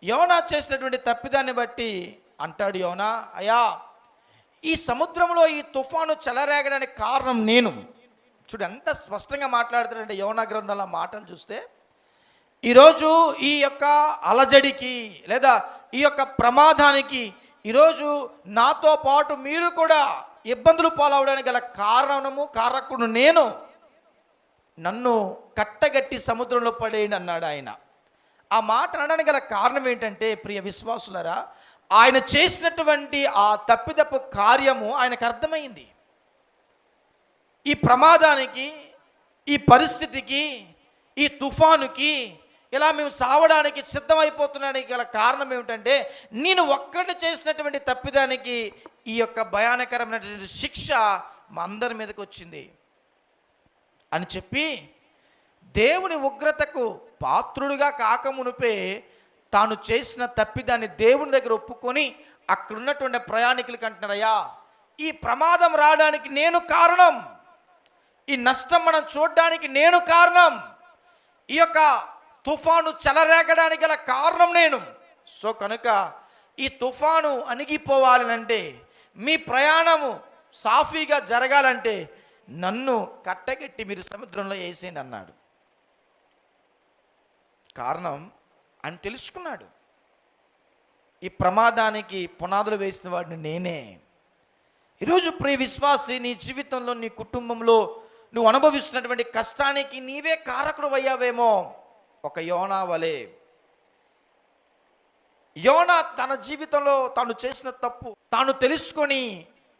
యోనా చేసినటువంటి తప్పిదాన్ని బట్టి అంటాడు యోనా, అయ్యా ఈ సముద్రంలో ఈ తుఫాను చెలరేగడానికి కారణం నేను. చూడు ఎంత స్పష్టంగా మాట్లాడుతాడంటే యోనా గ్రంథంలో మాటలు చూస్తే, ఈరోజు ఈ యొక్క అలజడికి లేదా ఈ యొక్క ప్రమాదానికి ఈరోజు నాతో పాటు మీరు కూడా ఇబ్బందులు పాలవడానికి గల కారకుడు నేను. నన్ను కట్టగట్టి సముద్రంలో పడేయండి అన్నాడు ఆయన. ఆ మాట అనడానికి గల కారణం ఏంటంటే, ప్రియ విశ్వాసులరా, ఆయన చేసినటువంటి ఆ తప్పిదపు కార్యము ఆయనకు అర్థమైంది. ఈ ప్రమాదానికి, ఈ పరిస్థితికి, ఈ తుఫానుకి ఇలా మేము సావడానికి సిద్ధమైపోతున్నానికి గల కారణం ఏమిటంటే, నేను ఒక్కటి చేసినటువంటి తప్పిదానికి ఈ యొక్క భయానకరమైనటువంటి శిక్ష మా అందరి మీదకి వచ్చింది అని చెప్పి, దేవుని ఉగ్రతకు పాత్రుడుగా కాకమునుపే తాను చేసిన తప్పిదాన్ని దేవుని దగ్గర ఒప్పుకొని అక్కడ ఉన్నటువంటి ప్రయాణికులకి అంటున్నారయ్యా, ఈ ప్రమాదం రావడానికి నేను కారణం, ఈ నష్టం మనం చూడడానికి నేను కారణం, ఈ యొక్క తుఫాను చెలరేగడానికి గల కారణం నేను. సో కనుక ఈ తుఫాను అణిగిపోవాలంటే, మీ ప్రయాణము సాఫీగా జరగాలంటే నన్ను కట్టగట్టి మీరు సముద్రంలో వేసేయండి అన్నాడు. కారణం అని తెలుసుకున్నాడు. ఈ ప్రమాదానికి పునాదులు వేసిన వాడిని నేనే. ఈరోజు ప్రియ విశ్వాసి, నీ జీవితంలో, నీ కుటుంబంలో నువ్వు అనుభవిస్తున్నటువంటి కష్టానికి నీవే కారకుడు అయ్యావేమో. ఒక యోనా వలె యోనా తన జీవితంలో తాను చేసిన తప్పు తాను తెలుసుకొని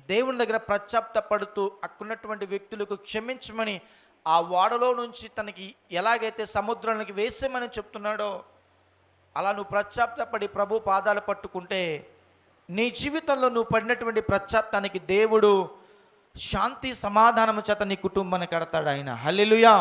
దేవుని దగ్గర పశ్చాత్తాపడుతూ అక్కడున్నటువంటి వ్యక్తులకు క్షమించమని ఆ ఓడలో నుంచి తనకి ఎలాగైతే సముద్రానికి వేసేమని చెప్తున్నాడో అలా నువ్వు పశ్చాత్తాపడి ప్రభు పాదాలు పట్టుకుంటే నీ జీవితంలో నువ్వు పడినటువంటి పశ్చాత్తానికి దేవుడు శాంతి సమాధానము చేత నీ కుటుంబాన్ని కడతాడు ఆయన. హల్లెలూయా.